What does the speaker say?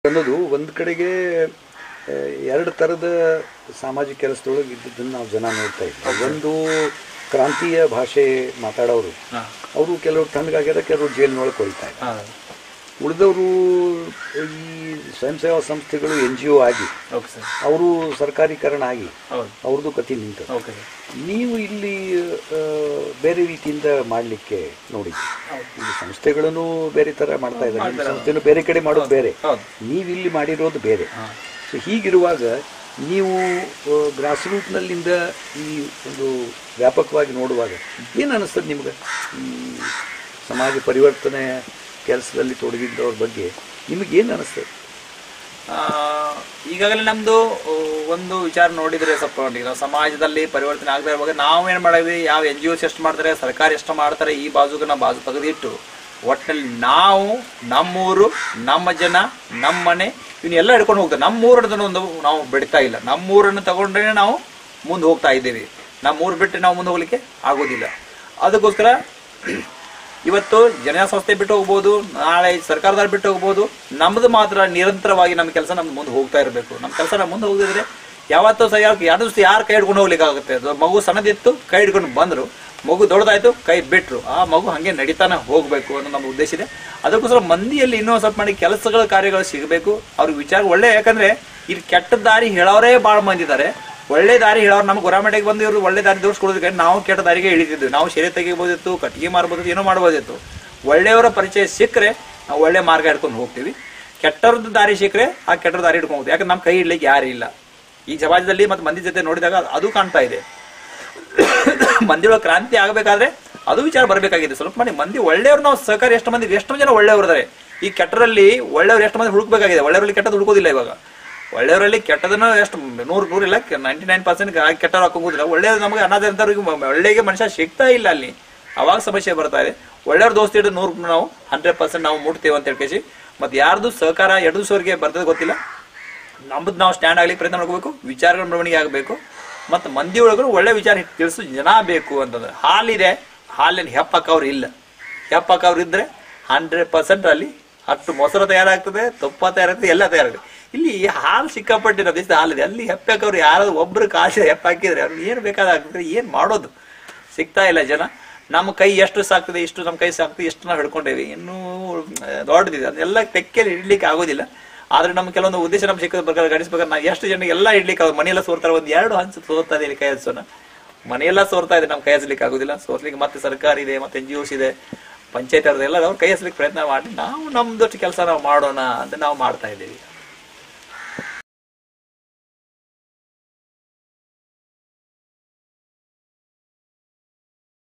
ಅನ್ನೋದು ಒಂದು ಕಡೆಗೆ ಎರಡು ಥರದ ಸಾಮಾಜಿಕ ಕೆಲಸದೊಳಗೆ ಇದ್ದದ್ದನ್ನು ನಾವು ಜನ ನೋಡ್ತಾ ಇದ್ದೀವಿ. ಒಂದು ಕ್ರಾಂತಿಯ ಭಾಷೆ ಮಾತಾಡೋರು, ಅವರು ಕೆಲವರು ತಣ್ಣಗಾಗ್ಯದ, ಕೆಲವರು ಜೈಲಿನೊಳಗೆ ಕೊಯ್ತಾ ಇದ್ದಾರೆ. ಉಳಿದವರು ಈ ಸ್ವಯಂ ಸೇವಾ ಸಂಸ್ಥೆಗಳು NGO ಆಗಿ ಅವರು ಸರ್ಕಾರೀಕರಣ ಆಗಿ ಅವ್ರದ್ದು ಕತೆ ನಿಂತು ನೀವು ಇಲ್ಲಿ ಬೇರೆ ರೀತಿಯಿಂದ ಮಾಡಲಿಕ್ಕೆ ನೋಡಿ. ಈ ಸಂಸ್ಥೆಗಳನ್ನು ಬೇರೆ ಥರ ಮಾಡ್ತಾ ಇದ್ದಾರೆ, ಸಂಸ್ಥೆನೂ ಬೇರೆ ಕಡೆ ಮಾಡೋದು ಬೇರೆ, ನೀವಿಲ್ಲಿ ಮಾಡಿರೋದು ಬೇರೆ. ಸೊ ಹೀಗಿರುವಾಗ ನೀವು ಗ್ರಾಸ್ ರೂಟ್ನಲ್ಲಿಂದ ಈ ಒಂದು ವ್ಯಾಪಕವಾಗಿ ನೋಡುವಾಗ ಏನು ಅನ್ನಿಸ್ತದೆ ನಿಮ್ಗೆ? ಈ ಸಮಾಜ ಪರಿವರ್ತನೆ ಕೆಲಸದಲ್ಲಿ ತೊಡಗಿದ್ದವ್ರ ಬಗ್ಗೆ ನಿಮಗೇನು ಅನ್ನಿಸ್ತದೆ? ಈಗಾಗಲೇ ನಮ್ಮದು ಒಂದು ವಿಚಾರ ನೋಡಿದರೆ ಸ್ವಲ್ಪ ನಾವು ಸಮಾಜದಲ್ಲಿ ಪರಿವರ್ತನೆ ಆಗದೆ ಇರುವಾಗ ನಾವೇನು ಮಾಡಿದ್ವಿ, ಯಾವ NGOs ಎಷ್ಟು ಮಾಡ್ತಾರೆ, ಸರ್ಕಾರ ಎಷ್ಟು ಮಾಡ್ತಾರೆ, ಈ ಬಾಜುಗೆ ನಾವು ಬಾಜು ತೆಗೆದಿಟ್ಟು ಒಟ್ಟಿನಲ್ಲಿ ನಾವು ನಮ್ಮೂರು, ನಮ್ಮ ಜನ, ನಮ್ಮ ಮನೆ ಇವನ್ನೆಲ್ಲ ಹಿಡ್ಕೊಂಡು ಹೋಗ್ತಾರೆ. ನಮ್ಮೂರನ್ನು ಒಂದು ನಾವು ಬಿಡ್ತಾ ಇಲ್ಲ. ನಮ್ಮೂರನ್ನು ತಗೊಂಡ್ರೆ ನಾವು ಮುಂದೆ ಹೋಗ್ತಾ ಇದ್ದೀವಿ. ನಮ್ಮೂರು ಬಿಟ್ಟು ನಾವು ಮುಂದೆ ಹೋಗ್ಲಿಕ್ಕೆ ಆಗೋದಿಲ್ಲ. ಅದಕ್ಕೋಸ್ಕರ ಇವತ್ತು ಜನಸಂಸ್ಥೆ ಬಿಟ್ಟು ಹೋಗ್ಬೋದು, ನಾಳೆ ಸರ್ಕಾರದವ್ರು ಬಿಟ್ಟು ಹೋಗ್ಬೋದು, ನಮ್ಮದು ಮಾತ್ರ ನಿರಂತರವಾಗಿ ನಮ್ಮ ಕೆಲಸ ನಮ್ದು ಮುಂದೆ ಹೋಗ್ತಾ ಇರಬೇಕು. ನಮ್ಮ ಕೆಲಸ ನಾವು ಮುಂದೆ ಹೋಗಿದ್ರೆ ಯಾವತ್ತೂ ಸಹ ಎರಡು ದಿವಸ ಯಾರು ಕೈ ಹಿಡ್ಕೊಂಡು ಹೋಗ್ಲಿಕ್ಕಾಗುತ್ತೆ? ಮಗು ಸಣ್ಣದಿತ್ತು, ಕೈ ಹಿಡ್ಕೊಂಡು ಬಂದರು, ಮಗು ದೊಡ್ಡದಾಯ್ತು, ಕೈ ಬಿಟ್ಟರು, ಆ ಮಗು ಹಾಗೆ ನಡೀತಾನೆ ಹೋಗಬೇಕು ಅನ್ನೋ ನಮ್ಮ ಉದ್ದೇಶ ಇದೆ. ಅದಕ್ಕೋಸ್ಕರ ಮಂದಿಯಲ್ಲಿ ಇನ್ನೂ ಸ್ವಲ್ಪ ಮಾಡಿ ಕೆಲಸಗಳ ಕಾರ್ಯಗಳು ಸಿಗಬೇಕು. ಅವ್ರಿಗೆ ವಿಚಾರ ಒಳ್ಳೆ, ಯಾಕಂದ್ರೆ ಇಲ್ಲಿ ಕೆಟ್ಟ ದಾರಿ ಹೇಳೋರೇ ಭಾಳ ಮಂದಿ ಇದ್ದಾರೆ. ಒಳ್ಳೆ ದಾರಿ ಹೇಳೋರು ನಮ್ಮ ಗೌರ್ಮೆಂಟಿಗೆ ಬಂದು ಇವರು ಒಳ್ಳೆ ದಾರಿ ತೋರಿಸ್ಕೊಡೋದಕ್ಕೆ ನಾವು ಕೆಟ್ಟ ದಾರಿಗೆ ಇಳಿತಿದ್ವಿ. ನಾವು ಶೇರೆ ತೆಗಿಬೋದಿತ್ತು, ಕಟ್ಟಿಗೆ ಮಾರ್ಬೋದಿತ್ತು, ಏನೋ ಮಾಡ್ಬೋದಿತ್ತು. ಒಳ್ಳೆಯವರ ಪರಿಚಯ ಸಿಕ್ಕರೆ ನಾವು ಒಳ್ಳೆ ಮಾರ್ಗ ಹಿಡ್ಕೊಂಡು ಹೋಗ್ತೀವಿ. ಕೆಟ್ಟವ್ರದ್ದು ದಾರಿ ಸಿಕ್ಕರೆ ಆ ಕೆಟ್ಟರ ದಾರಿ ಹಿಡ್ಕೊಂಡು ಹೋಗ್ತೀವಿ. ಯಾಕಂದ್ರೆ ನಮ್ಮ ಕೈ ಇಡ್ಲಿಕ್ಕೆ ಯಾರು ಇಲ್ಲ. ಈ ಸಮಾಜದಲ್ಲಿ ಮತ್ತು ಮಂದಿ ಜೊತೆ ನೋಡಿದಾಗ ಅದು ಕಾಣ್ತಾ ಇದೆ. ಮಂದಿಯೊಳಗೆ ಕ್ರಾಂತಿ ಆಗಬೇಕಾದ್ರೆ ಅದು ವಿಚಾರ ಬರಬೇಕಾಗಿದೆ. ಸ್ವಲ್ಪ ಮಾಡಿ ಮಂದಿ ಒಳ್ಳೆಯವ್ರು ನಾವು ಸಹಕಾರ ಎಷ್ಟು ಜನ ಒಳ್ಳೆಯವರು ಇದ್ದಾರೆ. ಈ ಕೆಟ್ಟರಲ್ಲಿ ಒಳ್ಳೆಯವ್ರು ಎಷ್ಟು ಮಂದಿ ಹುಡುಕಬೇಕಾಗಿದೆ. ಒಳ್ಳೆಯವರಲ್ಲಿ ಕೆಟ್ಟದ್ದು ಹುಡುಕೋದಿಲ್ಲ. ಇವಾಗ ಒಳ್ಳೆಯವರಲ್ಲಿ ಕೆಟ್ಟದನ್ನು ಎಷ್ಟು 100 ಇಲ್ಲ 99% ಕೆಟ್ಟವ್ರು ಹಾಕೋದಿಲ್ಲ. ಒಳ್ಳೆಯದು ನಮಗೆ ಅನಾಥರಿಗೆ ಒಳ್ಳೆಗೆ ಮನುಷ್ಯ ಸಿಗ್ತಾ ಇಲ್ಲ. ಅಲ್ಲಿ ಅವಾಗ ಸಮಸ್ಯೆ ಬರ್ತಾ ಇದೆ. ಒಳ್ಳೆಯವ್ರ ದೋಸ್ತಿ ಹಿಡಿದು 100 ನಾವು 100% ನಾವು ಮುಟ್ತೇವೆ ಅಂತ ಹೇಳ್ಕೇಸಿ ಮತ್ತೆ ಯಾರ್ದು ಸಹಕಾರ ಎರಡು ದಿವಸವರೆಗೆ ಬರ್ತದೆ ಗೊತ್ತಿಲ್ಲ. ನಮ್ಮದು ನಾವು ಸ್ಟ್ಯಾಂಡ್ ಆಗ್ಲಿಕ್ಕೆ ಪ್ರಯತ್ನ ಮಾಡ್ಕೋಬೇಕು. ವಿಚಾರಗಳ ಬೆಳವಣಿಗೆ ಆಗಬೇಕು. ಮತ್ತು ಮಂದಿ ಒಳಗರು ಒಳ್ಳೆ ವಿಚಾರ ತಿಳಿಸು ಜನ ಬೇಕು ಅಂತಂದ್ರೆ. ಹಾಲಿದೆ, ಹಾಲಿನ ಹೆಪ್ಪಕ್ಕವ್ರು ಇಲ್ಲ. ಹೆಪ್ಪಕ್ಕವ್ರು ಇದ್ರೆ 100% ಅಲ್ಲಿ ಅಷ್ಟು ಮೊಸರು ತಯಾರಾಗ್ತದೆ, ತುಪ್ಪ ತಯಾರಾಗ್ತದೆ, ಎಲ್ಲ ತಯಾರಾಗ್ತದೆ. ಇಲ್ಲಿ ಹಾಲು ಸಿಕ್ಕಾಪಟ್ಟಿರೋ ದೇಶದ ಹಾಲಿದೆ. ಅಲ್ಲಿ ಹೆಪ್ಪಕ್ಕವ್ರು ಯಾರಾದ್ರು ಒಬ್ರು ಕಾಸು ಹೆಪ್ಪಾಕಿದ್ರೆ ಅವ್ರು ಏನು ಬೇಕಾದಾಗ್ತದೆ, ಏನು ಮಾಡೋದು ಸಿಗ್ತಾ ಇಲ್ಲ ಜನ. ನಮ್ಮ ಕೈ ಎಷ್ಟು ಸಾಕ್ತದೆ, ಇಷ್ಟು ನಮ್ಮ ಕೈ ಸಾಕ್ತದೆ, ಎಷ್ಟು ನಾವು ಹಿಡ್ಕೊಂಡೇವಿ, ಇನ್ನೂ ದೊಡ್ಡದಿದೆ. ಅದೆಲ್ಲ ತೆಕ್ಕೆಯಲ್ಲಿ ಇಡ್ಲಿಕ್ಕೆ ಆಗೋದಿಲ್ಲ. ಆದ್ರೆ ನಮ್ಮ ಕೆಲವೊಂದು ಉದ್ದೇಶ ನಮ್ಮ ಸಿಕ್ಕದ ಪ್ರಕಾರ ಗಣಿಸ್ಬೇಕಾದ್ರೆ ನಾವು ಎಷ್ಟು ಜನಕ್ಕೆ ಎಲ್ಲ ಇಡ್ಲಿಕ್ಕೆ ಮನೆಯೆಲ್ಲ ಸೋರ್ತಾರೆ. ಒಂದು 2 ಹಂಚು ಸೋರ್ತಾ ಇದೆ ಇಲ್ಲಿ ಕೈ ಹಚ್ಚೋಣ, ಮನೆಯೆಲ್ಲ ಸೋರ್ತಾ ಇದೆ. ನಮ್ಮ ಕೈ ಹಚ್ಚಲಿಕ್ಕೆ ಆಗೋದಿಲ್ಲ. ಸೋರ್ಲಿಕ್ಕೆ ಮತ್ತೆ ಸರ್ಕಾರ ಇದೆ, ಮತ್ತೆ NGOs ಇದೆ, ಪಂಚಾಯತ್ ಅವ್ರದ್ದು ಎಲ್ಲ ಅವ್ರು ಕೈ ಹಚ್ಚಲಿಕ್ಕೆ ಪ್ರಯತ್ನ ಮಾಡಿ ನಾವು ನಮ್ದಷ್ಟು ಕೆಲಸ ನಾವು ಮಾಡೋಣ ಅಂತ ನಾವು ಮಾಡ್ತಾ ಇದ್ದೀವಿ.